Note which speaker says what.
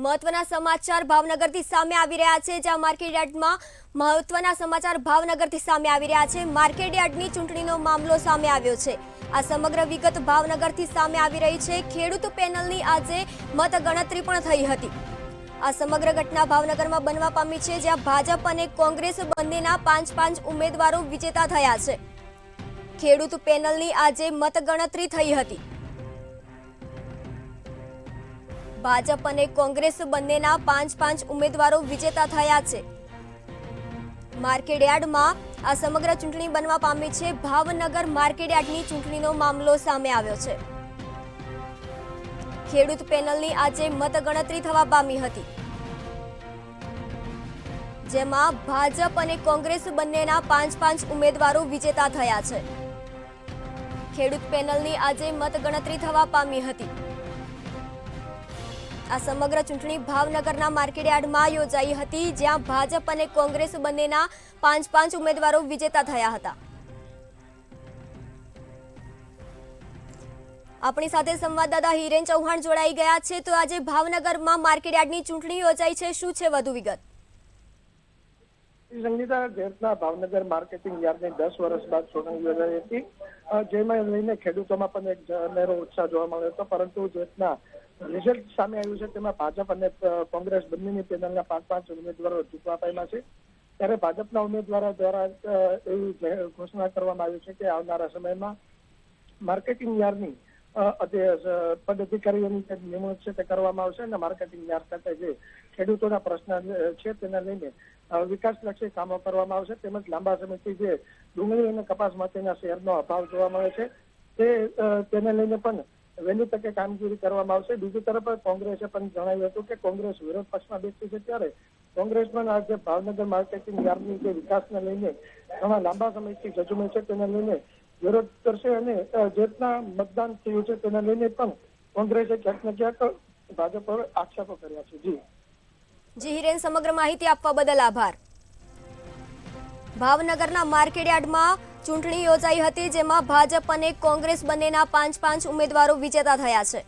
Speaker 1: મહત્વના સમાચાર ભાવનગરથી સામે આવી રહ્યા છે, જ્યાં માર્કેટયાર્ડમાં મહત્વના સમાચાર ભાવનગરથી સામે આવી રહ્યા છે। માર્કેટયાર્ડની ચૂંટણીનો મામલો સામે આવ્યો છે। આ સમગ્ર વિગત ભાવનગરથી સામે આવી રહી છે। ખેડૂત પેનલની આજે મતગણતરી પણ થઈ હતી। આ સમગ્ર ઘટના ભાવનગરમાં બનવા પામી છે, જ્યાં ભાજપ અને કોંગ્રેસ બંનેના 5-5 ઉમેદવારો વિજેતા થયા છે। ખેડૂત પેનલની આજે મતગણતરી થઈ હતી। ભાજપ અને કોંગ્રેસ બંનેના 5-5 ઉમેદવારો વિજેતા થયા છે। માર્કેટયાર્ડમાં આ સમગ્ર ચૂંટણી બનવા પામી છે। ભાવનગર માર્કેટયાર્ડની ચૂંટણીનો મામલો સામે આવ્યો છે। ખેડૂત પેનલની આજે મતગણતરી થવા પામી હતી, જેમાં ભાજપ અને કોંગ્રેસ બંનેના 5-5 ઉમેદવારો વિજેતા થયા છે। ખેડૂત પેનલની આજે મતગણતરી થવા પામી હતી। આ સમગ્ર ચૂંટણી ભાવનગરના માર્કેટયાર્ડમાં યોજાઈ હતી, જ્યાં ભાજપ અને કોંગ્રેસ બંનેના 5-5 ઉમેદવારો વિજેતા થયા હતા। આપણી સાથે સંવાદદાતા હિરેન ચૌહાણ જોડાઈ ગયા છે। તો આજે ભાવનગરમાં માર્કેટયાર્ડની ચૂંટણી યોજાઈ છે, શું છે વધુ વિગત?
Speaker 2: સંગીતા, જેટલા ભાવનગર માર્કેટિંગ યાર્ડની 10 વર્ષ બાદ ચૂંટણી યોજાઈ હતી, જેમાં લઈને ખેડૂતોમાં પણ એક અનેરો ઉત્સાહ જોવા મળ્યો હતો, પરંતુ જેટલા રિઝલ્ટ સામે આવ્યું છે તેમાં ભાજપ અને કોંગ્રેસ બંનેની પેનલના 5-5 ઉમેદવારો જીતવા પામ્યા છે। ત્યારે ભાજપના ઉમેદવારો દ્વારા એવી ઘોષણા કરવામાં આવી છે કે આવનારા સમયમાં માર્કેટિંગ યાર્ડની પદ અધિકારીઓની જે નિમણૂક છે તે કરવામાં આવશે અને માર્કેટિંગ યાર્ડ ખાતે જે ખેડૂતોના પ્રશ્ન છે તેને લઈને વિકાસલક્ષી કામો કરવામાં આવશે। તેમજ લાંબા સમયથી જે ડુંગળી અને કપાસ માટેના શેરનો અભાવ જોવા મળે છે તેને લઈને પણ વહેલી તકે કામગીરી કરવામાં આવશે। બીજી તરફ કોંગ્રેસે પણ જણાવ્યું હતું કે કોંગ્રેસ વિરોધ પક્ષમાં બેઠી છે, ત્યારે કોંગ્રેસ પણ આજે ભાવનગર માર્કેટિંગ યાર્ડની જે વિકાસને લઈને ઘણા લાંબા સમયથી જજુમે છે તેને લઈને વિરોધ કરશે અને જેટલા મતદાન થયું છે તેને લઈને પણ કોંગ્રેસે ક્યાંક ને ક્યાંક ભાજપ પર આક્ષેપો કર્યા છે।
Speaker 1: જી હિરેન, સમગ્ર માહિતી આપવા બદલ આભાર। ભાવનગરના માર્કેટયાર્ડમાં ચૂંટણી યોજાઈ હતી, જેમાં ભાજપ અને કોંગ્રેસ બંનેના 5-5 ઉમેદવારો વિજેતા થયા છે।